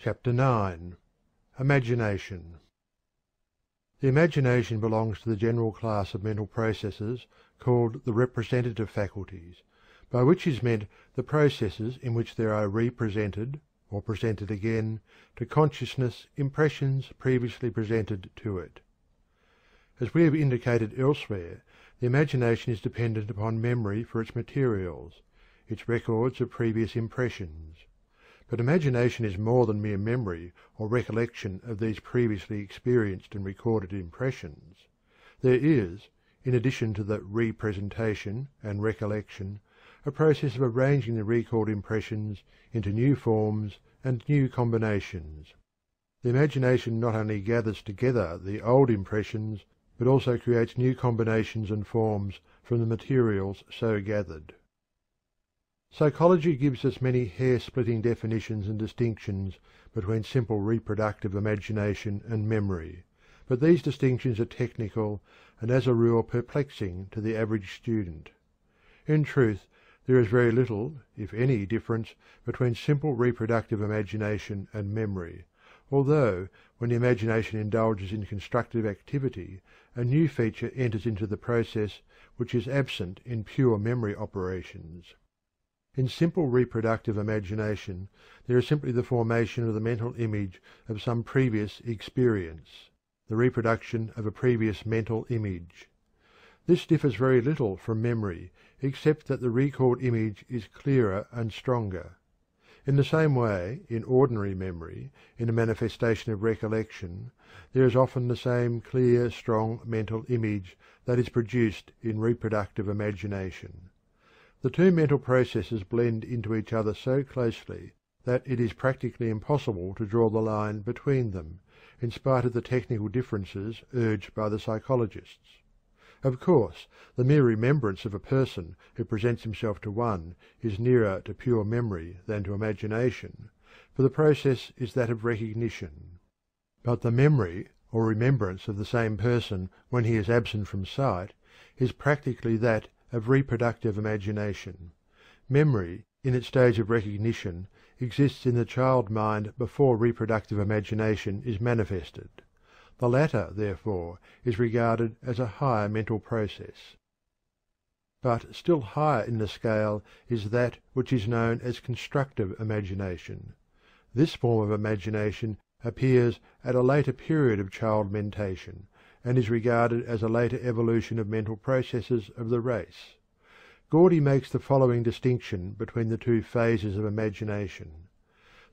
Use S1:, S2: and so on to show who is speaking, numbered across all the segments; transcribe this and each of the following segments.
S1: Chapter 9. Imagination. The imagination belongs to the general class of mental processes called the representative faculties, by which is meant the processes in which there are represented, or presented again, to consciousness impressions previously presented to it. As we have indicated elsewhere, the imagination is dependent upon memory for its materials, its records of previous impressions. But imagination is more than mere memory or recollection of these previously experienced and recorded impressions. There is, in addition to the representation and recollection, a process of arranging the recalled impressions into new forms and new combinations. The imagination not only gathers together the old impressions, but also creates new combinations and forms from the materials so gathered. Psychology gives us many hair-splitting definitions and distinctions between simple reproductive imagination and memory, but these distinctions are technical and as a rule perplexing to the average student. In truth, there is very little, if any, difference between simple reproductive imagination and memory, although, when the imagination indulges in constructive activity, a new feature enters into the process which is absent in pure memory operations. In simple reproductive imagination there is simply the formation of the mental image of some previous experience, the reproduction of a previous mental image. This differs very little from memory, except that the recalled image is clearer and stronger. In the same way, in ordinary memory, in a manifestation of recollection, there is often the same clear, strong mental image that is produced in reproductive imagination. The two mental processes blend into each other so closely that it is practically impossible to draw the line between them, in spite of the technical differences urged by the psychologists. Of course, the mere remembrance of a person who presents himself to one is nearer to pure memory than to imagination, for the process is that of recognition. But the memory or remembrance of the same person when he is absent from sight is practically that of reproductive imagination. Memory, in its stage of recognition, exists in the child mind before reproductive imagination is manifested. The latter, therefore, is regarded as a higher mental process. But still higher in the scale is that which is known as constructive imagination. This form of imagination appears at a later period of child mentation, and is regarded as a later evolution of mental processes of the race. Gordy makes the following distinction between the two phases of imagination.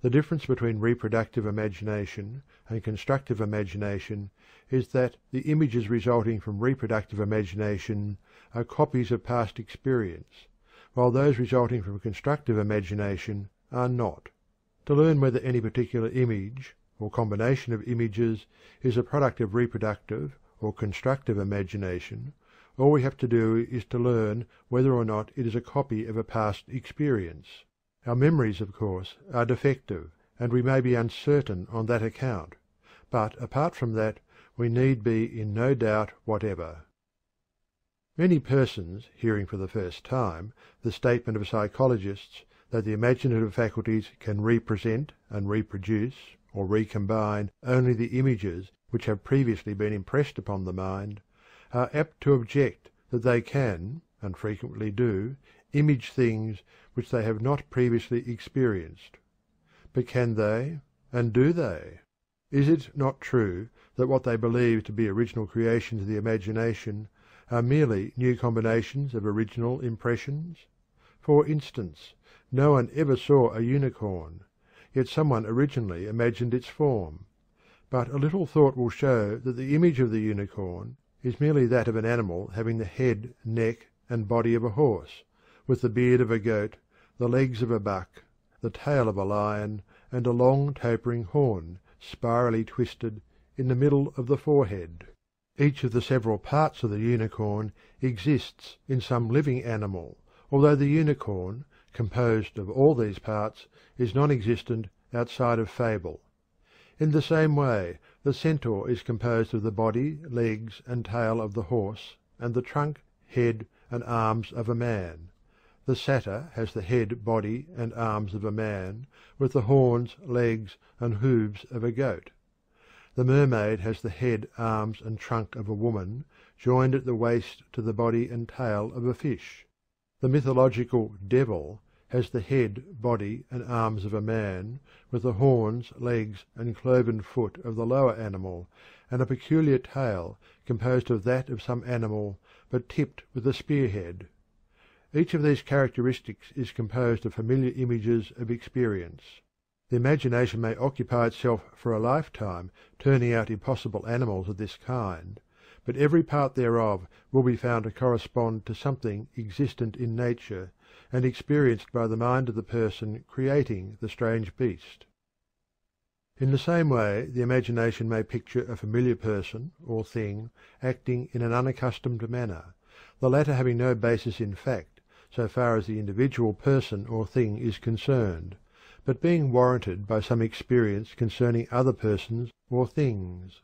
S1: The difference between reproductive imagination and constructive imagination is that the images resulting from reproductive imagination are copies of past experience, while those resulting from constructive imagination are not. To learn whether any particular image or combination of images is a product of reproductive or constructive imagination, all we have to do is to learn whether or not it is a copy of a past experience. Our memories, of course, are defective, and we may be uncertain on that account, but apart from that we need be in no doubt whatever. Many persons, hearing for the first time the statement of psychologists that the imaginative faculties can represent and reproduce or recombine only the images which have previously been impressed upon the mind, are apt to object that they can, and frequently do, image things which they have not previously experienced. But can they, and do they? Is it not true that what they believe to be original creations of the imagination are merely new combinations of original impressions? For instance, no one ever saw a unicorn, yet someone originally imagined its form. But a little thought will show that the image of the unicorn is merely that of an animal having the head, neck, and body of a horse, with the beard of a goat, the legs of a buck, the tail of a lion, and a long tapering horn, spirally twisted, in the middle of the forehead. Each of the several parts of the unicorn exists in some living animal, although the unicorn, composed of all these parts, is non-existent outside of fable. In the same way, the centaur is composed of the body, legs, and tail of the horse, and the trunk, head, and arms of a man. The satyr has the head, body, and arms of a man, with the horns, legs, and hoofs of a goat. The mermaid has the head, arms, and trunk of a woman, joined at the waist to the body and tail of a fish. The mythological devil has the head, body, and arms of a man, with the horns, legs, and cloven foot of the lower animal, and a peculiar tail composed of that of some animal, but tipped with a spearhead. Each of these characteristics is composed of familiar images of experience. The imagination may occupy itself for a lifetime turning out impossible animals of this kind, but every part thereof will be found to correspond to something existent in nature and experienced by the mind of the person creating the strange beast. In the same way the imagination may picture a familiar person or thing acting in an unaccustomed manner, the latter having no basis in fact so far as the individual person or thing is concerned, but being warranted by some experience concerning other persons or things.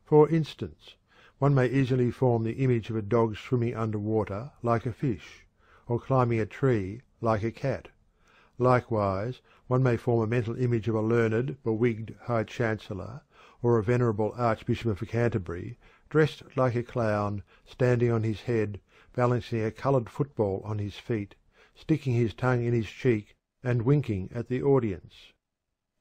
S1: For instance, one may easily form the image of a dog swimming under water like a fish, or climbing a tree like a cat. Likewise, one may form a mental image of a learned, bewigged High Chancellor, or a venerable Archbishop of Canterbury, dressed like a clown, standing on his head, balancing a coloured football on his feet, sticking his tongue in his cheek, and winking at the audience.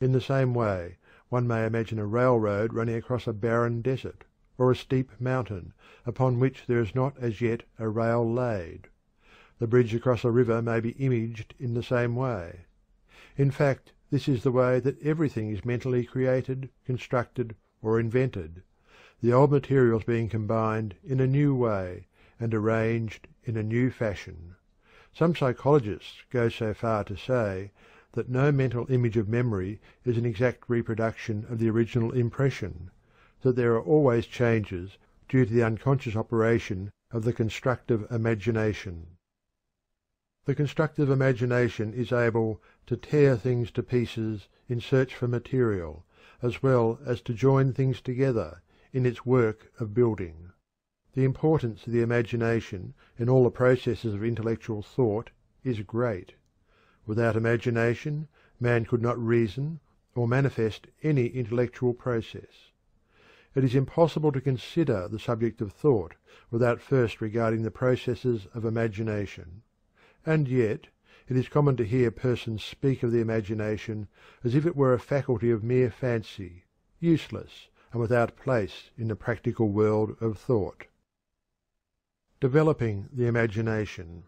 S1: In the same way, one may imagine a railroad running across a barren desert, or a steep mountain, upon which there is not as yet a rail laid. The bridge across a river may be imaged in the same way. In fact, this is the way that everything is mentally created, constructed, or invented, the old materials being combined in a new way, and arranged in a new fashion. Some psychologists go so far to say that no mental image of memory is an exact reproduction of the original impression, that there are always changes due to the unconscious operation of the constructive imagination. The constructive imagination is able to tear things to pieces in search for material, as well as to join things together in its work of building. The importance of the imagination in all the processes of intellectual thought is great. Without imagination, man could not reason or manifest any intellectual process. It is impossible to consider the subject of thought without first regarding the processes of imagination. And yet it is common to hear persons speak of the imagination as if it were a faculty of mere fancy, useless and without place in the practical world of thought. Developing the imagination.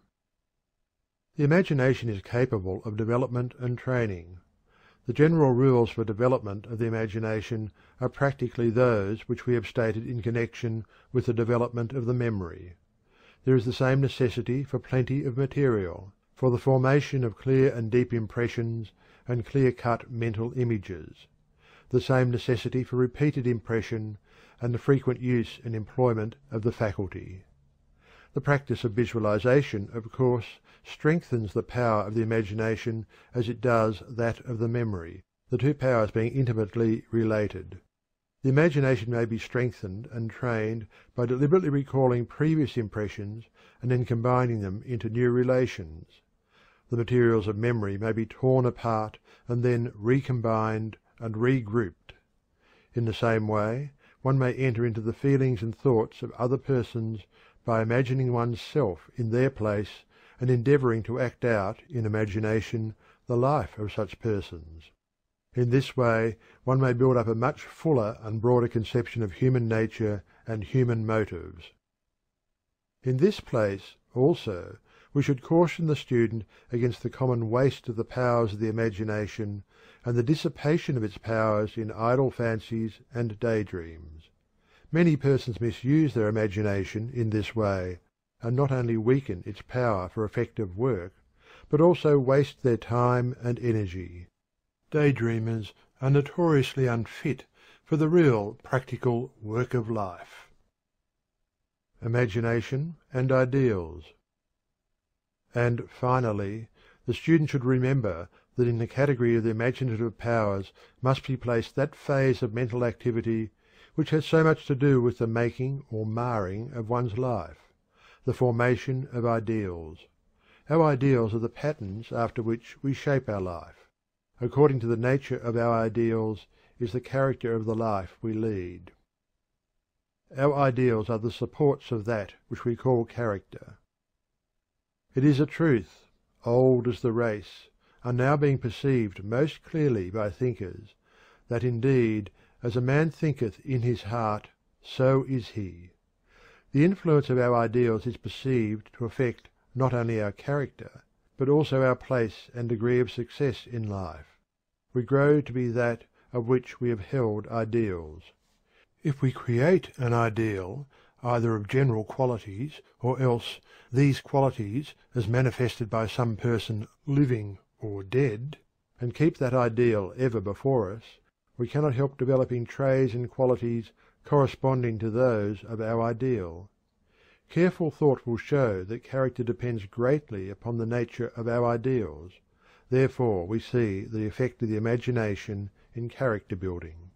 S1: The imagination is capable of development and training. The general rules for development of the imagination are practically those which we have stated in connection with the development of the memory. There is the same necessity for plenty of material, for the formation of clear and deep impressions and clear-cut mental images; the same necessity for repeated impression, and the frequent use and employment of the faculty. The practice of visualization, of course, strengthens the power of the imagination as it does that of the memory, the two powers being intimately related. The imagination may be strengthened and trained by deliberately recalling previous impressions and then combining them into new relations. The materials of memory may be torn apart and then recombined and regrouped. In the same way, one may enter into the feelings and thoughts of other persons by imagining one's self in their place and endeavouring to act out in imagination the life of such persons. In this way one may build up a much fuller and broader conception of human nature and human motives. In this place, also, we should caution the student against the common waste of the powers of the imagination and the dissipation of its powers in idle fancies and daydreams. Many persons misuse their imagination in this way, and not only weaken its power for effective work, but also waste their time and energy. Daydreamers are notoriously unfit for the real practical work of life. Imagination and ideals. And finally, the student should remember that in the category of the imaginative powers must be placed that phase of mental activity which has so much to do with the making or marring of one's life, the formation of ideals. Our ideals are the patterns after which we shape our life. According to the nature of our ideals is the character of the life we lead. Our ideals are the supports of that which we call character. It is a truth, old as the race, and now being perceived most clearly by thinkers, that indeed, as a man thinketh in his heart, so is he. The influence of our ideals is perceived to affect not only our character, but also our place and degree of success in life. We grow to be that of which we have held ideals. If we create an ideal, either of general qualities, or else these qualities as manifested by some person living or dead, and keep that ideal ever before us, we cannot help developing traits and qualities corresponding to those of our ideal. Careful thought will show that character depends greatly upon the nature of our ideals. Therefore we see the effect of the imagination in character building.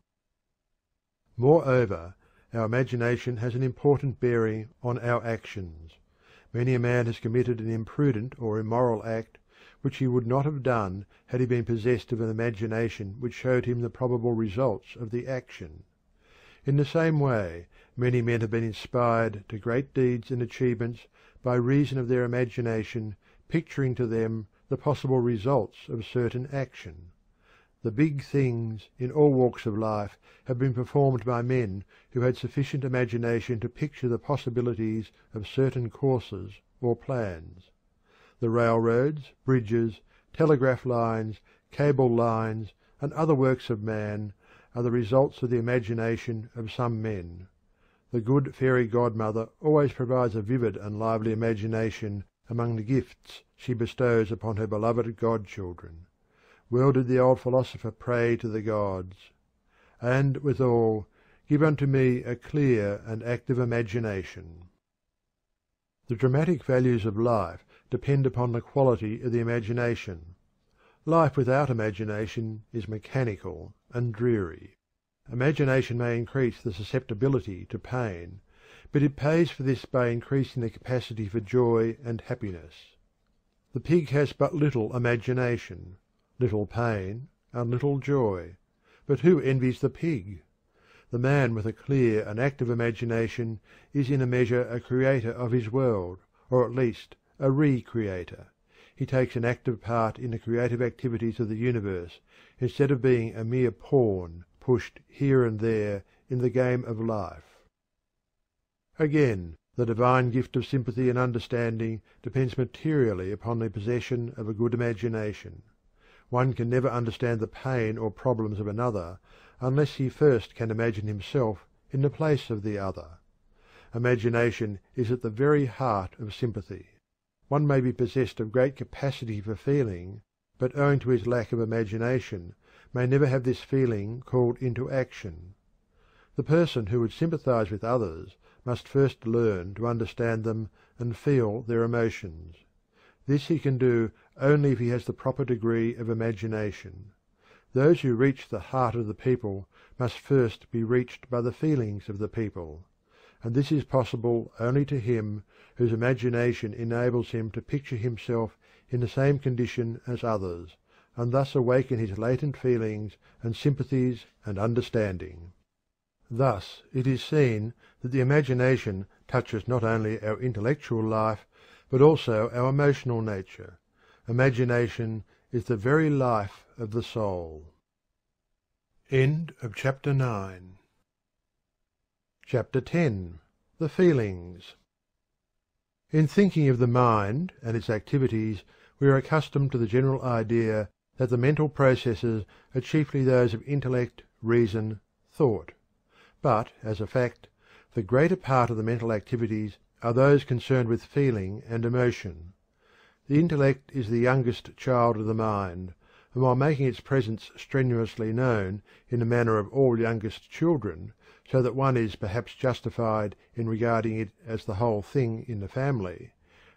S1: Moreover, our imagination has an important bearing on our actions. Many a man has committed an imprudent or immoral act which he would not have done had he been possessed of an imagination which showed him the probable results of the action. In the same way, many men have been inspired to great deeds and achievements by reason of their imagination picturing to them the possible results of certain action. The big things in all walks of life have been performed by men who had sufficient imagination to picture the possibilities of certain courses or plans. The railroads, bridges, telegraph lines, cable lines, and other works of man are the results of the imagination of some men. The good fairy godmother always provides a vivid and lively imagination among the gifts she bestows upon her beloved godchildren. Well did the old philosopher pray to the gods, "And, withal, give unto me a clear and active imagination." The dramatic values of life depend upon the quality of the imagination. Life without imagination is mechanical and dreary. Imagination may increase the susceptibility to pain, but it pays for this by increasing the capacity for joy and happiness. The pig has but little imagination, little pain, and little joy, but who envies the pig? The man with a clear and active imagination is in a measure a creator of his world, or at least a re-creator. He takes an active part in the creative activities of the universe, instead of being a mere pawn pushed here and there in the game of life. Again, the divine gift of sympathy and understanding depends materially upon the possession of a good imagination. One can never understand the pain or problems of another unless he first can imagine himself in the place of the other. Imagination is at the very heart of sympathy. One may be possessed of great capacity for feeling, but owing to his lack of imagination may never have this feeling called into action. The person who would sympathize with others must first learn to understand them and feel their emotions. This he can do only if he has the proper degree of imagination. Those who reach the heart of the people must first be reached by the feelings of the people, and this is possible only to him whose imagination enables him to picture himself in the same condition as others, and thus awaken his latent feelings and sympathies and understanding. Thus it is seen that the imagination touches not only our intellectual life, but also our emotional nature. Imagination is the very life of the soul. End of chapter 9. Chapter 10. The Feelings. In thinking of the mind and its activities, we are accustomed to the general idea that the mental processes are chiefly those of intellect, reason, thought. But, as a fact, the greater part of the mental activities are those concerned with feeling and emotion. The intellect is the youngest child of the mind, and while making its presence strenuously known in the manner of all youngest children, so that one is perhaps justified in regarding it as the whole thing in the family,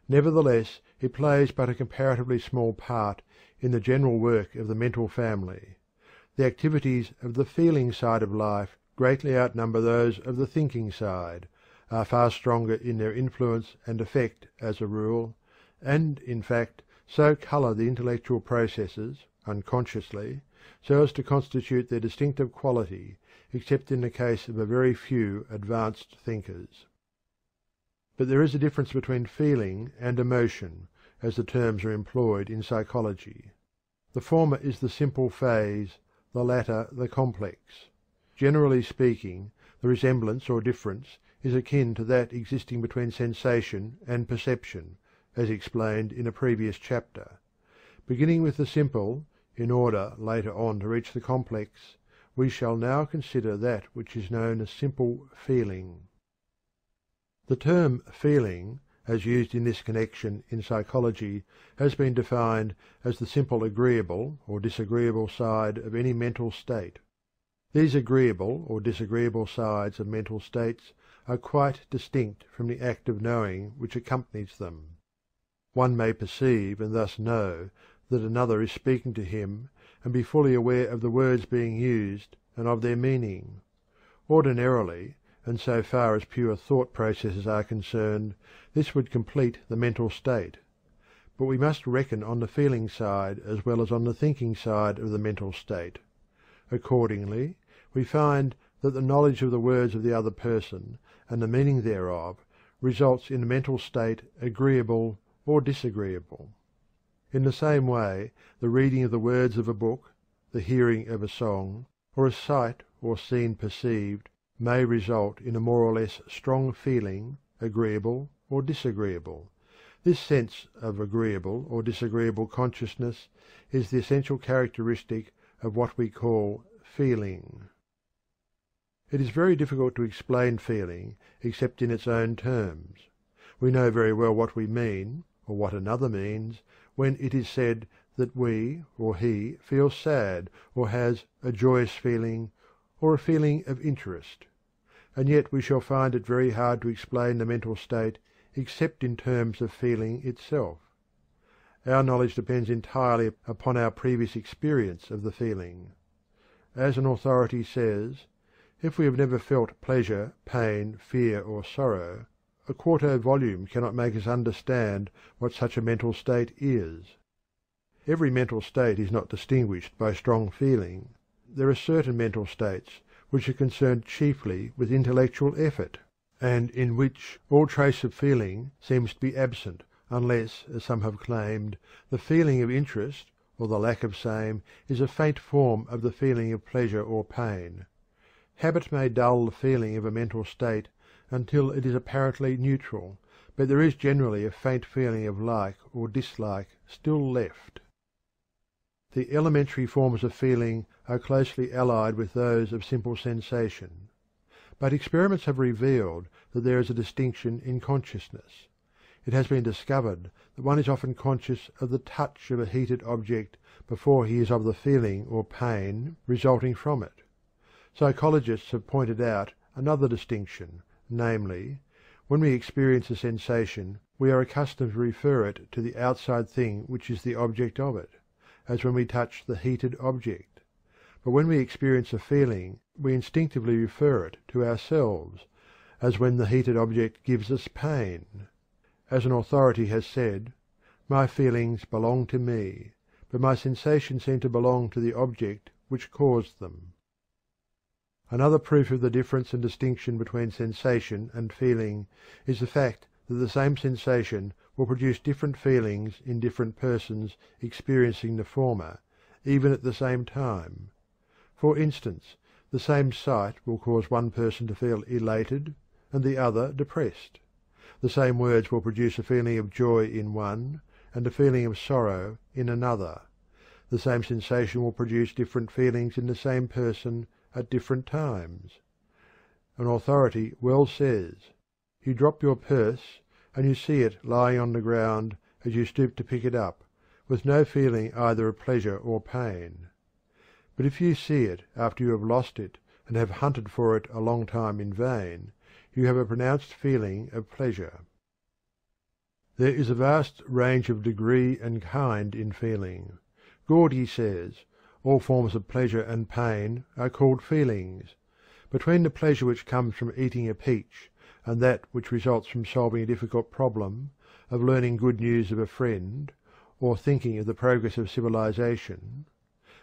S1: nevertheless it plays but a comparatively small part in the general work of the mental family. The activities of the feeling side of life greatly outnumber those of the thinking side, are far stronger in their influence and effect as a rule, and in fact so colour the intellectual processes, unconsciously, so as to constitute their distinctive quality, except in the case of a very few advanced thinkers. But there is a difference between feeling and emotion, as the terms are employed in psychology. The former is the simple phase, the latter the complex. Generally speaking, the resemblance or difference is akin to that existing between sensation and perception, as explained in a previous chapter. Beginning with the simple, in order later on to reach the complex, we shall now consider that which is known as simple feeling. The term feeling, as used in this connection in psychology, has been defined as the simple agreeable or disagreeable side of any mental state. These agreeable or disagreeable sides of mental states are quite distinct from the act of knowing which accompanies them. One may perceive and thus know that another is speaking to him, and be fully aware of the words being used and of their meaning. Ordinarily, and so far as pure thought processes are concerned, this would complete the mental state. But we must reckon on the feeling side as well as on the thinking side of the mental state. Accordingly, we find that the knowledge of the words of the other person and the meaning thereof results in a mental state agreeable or disagreeable. In the same way, the reading of the words of a book, the hearing of a song, or a sight or scene perceived may result in a more or less strong feeling, agreeable or disagreeable. This sense of agreeable or disagreeable consciousness is the essential characteristic of what we call feeling. It is very difficult to explain feeling except in its own terms. We know very well what we mean, or what another means, when it is said that we or he feels sad, or has a joyous feeling, or a feeling of interest. And yet we shall find it very hard to explain the mental state except in terms of feeling itself. Our knowledge depends entirely upon our previous experience of the feeling. As an authority says, if we have never felt pleasure, pain, fear, or sorrow, a quarto volume cannot make us understand what such a mental state is. Every mental state is not distinguished by strong feeling. There are certain mental states which are concerned chiefly with intellectual effort, and in which all trace of feeling seems to be absent, unless, as some have claimed, the feeling of interest, or the lack of same, is a faint form of the feeling of pleasure or pain. Habit may dull the feeling of a mental state until it is apparently neutral, but there is generally a faint feeling of like or dislike still left. The elementary forms of feeling are closely allied with those of simple sensation. But experiments have revealed that there is a distinction in consciousness. It has been discovered that one is often conscious of the touch of a heated object before he is of the feeling or pain resulting from it. Psychologists have pointed out another distinction, namely, when we experience a sensation we are accustomed to refer it to the outside thing which is the object of it, as when we touch the heated object. But when we experience a feeling we instinctively refer it to ourselves, as when the heated object gives us pain. As an authority has said, "My feelings belong to me, but my sensations seem to belong to the object which caused them." Another proof of the difference and distinction between sensation and feeling is the fact that the same sensation will produce different feelings in different persons experiencing the former, even at the same time. For instance, the same sight will cause one person to feel elated and the other depressed. The same words will produce a feeling of joy in one and a feeling of sorrow in another. The same sensation will produce different feelings in the same person at different times. An authority well says, "You drop your purse, and you see it lying on the ground as you stoop to pick it up, with no feeling either of pleasure or pain. But if you see it after you have lost it and have hunted for it a long time in vain, you have a pronounced feeling of pleasure." There is a vast range of degree and kind in feeling. Gordy says, "All forms of pleasure and pain are called feelings. Between the pleasure which comes from eating a peach and that which results from solving a difficult problem, of learning good news of a friend, or thinking of the progress of civilization,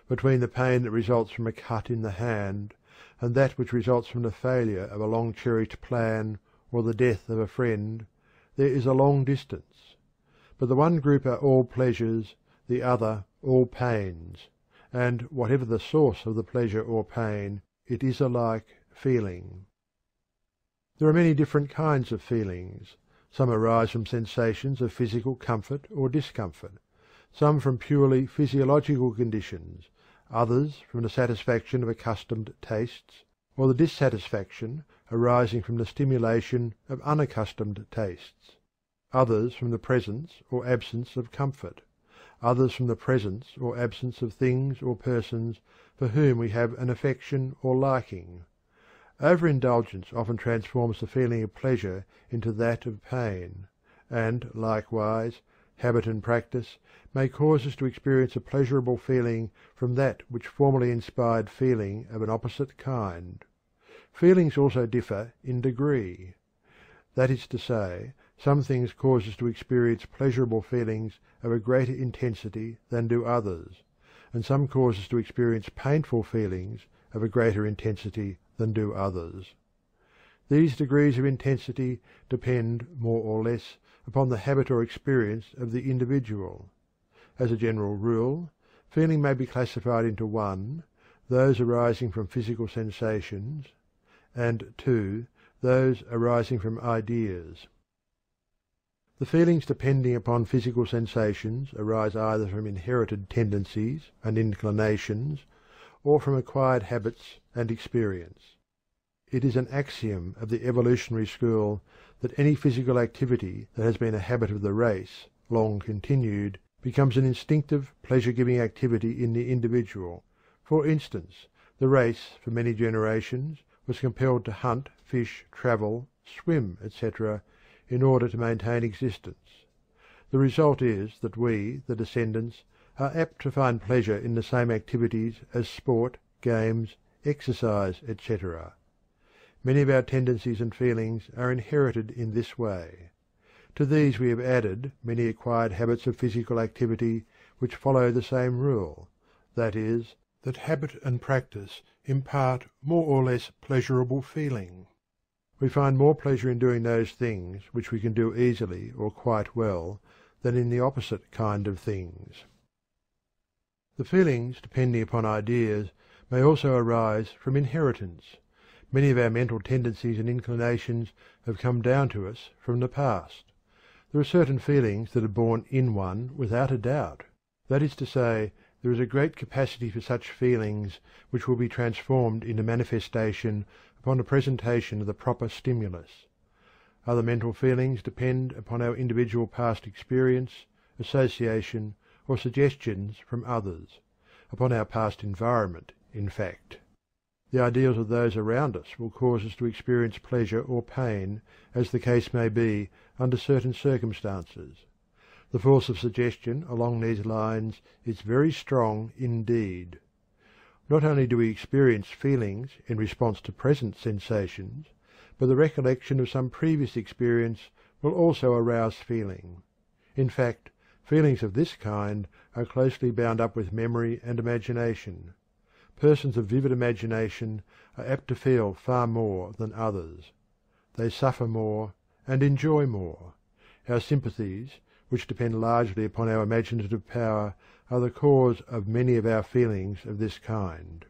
S1: between the pain that results from a cut in the hand and that which results from the failure of a long-cherished plan or the death of a friend, there is a long distance. But the one group are all pleasures, the other all pains, and whatever the source of the pleasure or pain, it is alike feeling. There are many different kinds of feelings. Some arise from sensations of physical comfort or discomfort, some from purely physiological conditions, others from the satisfaction of accustomed tastes, or the dissatisfaction arising from the stimulation of unaccustomed tastes, others from the presence or absence of comfort, others from the presence or absence of things or persons for whom we have an affection or liking. Overindulgence often transforms the feeling of pleasure into that of pain, and, likewise, habit and practice may cause us to experience a pleasurable feeling from that which formerly inspired feeling of an opposite kind. Feelings also differ in degree. That is to say, some things cause us to experience pleasurable feelings of a greater intensity than do others, and some cause us to experience painful feelings of a greater intensity than do others. These degrees of intensity depend more or less upon the habit or experience of the individual. As a general rule, feeling may be classified into 1, those arising from physical sensations, and 2, those arising from ideas. The feelings depending upon physical sensations arise either from inherited tendencies and inclinations, or from acquired habits and experience. It is an axiom of the evolutionary school that any physical activity that has been a habit of the race, long continued, becomes an instinctive, pleasure-giving activity in the individual. For instance, the race for many generations was compelled to hunt, fish, travel, swim, etc., in order to maintain existence. The result is that we, the descendants, are apt to find pleasure in the same activities as sport, games, exercise, etc. Many of our tendencies and feelings are inherited in this way. To these we have added many acquired habits of physical activity which follow the same rule, that is, that habit and practice impart more or less pleasurable feeling. We find more pleasure in doing those things which we can do easily or quite well than in the opposite kind of things. The feelings depending upon ideas may also arise from inheritance. Many of our mental tendencies and inclinations have come down to us from the past. There are certain feelings that are born in one without a doubt. That is to say, there is a great capacity for such feelings which will be transformed into manifestation upon the presentation of the proper stimulus. Other mental feelings depend upon our individual past experience, association, or suggestions from others, upon our past environment, in fact. The ideals of those around us will cause us to experience pleasure or pain, as the case may be, under certain circumstances. The force of suggestion along these lines is very strong indeed. Not only do we experience feelings in response to present sensations, but the recollection of some previous experience will also arouse feeling. In fact, feelings of this kind are closely bound up with memory and imagination. Persons of vivid imagination are apt to feel far more than others. They suffer more and enjoy more. Our sympathies, which depend largely upon our imaginative power, are the cause of many of our feelings of this kind.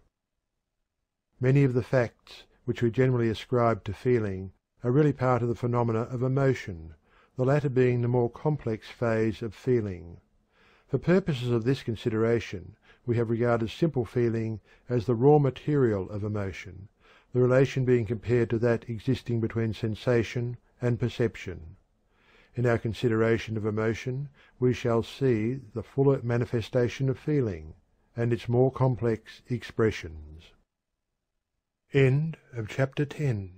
S1: Many of the facts which we generally ascribe to feeling are really part of the phenomena of emotion, the latter being the more complex phase of feeling. For purposes of this consideration, we have regarded simple feeling as the raw material of emotion, the relation being compared to that existing between sensation and perception. In our consideration of emotion we shall see the fuller manifestation of feeling, and its more complex expressions. End of chapter 10.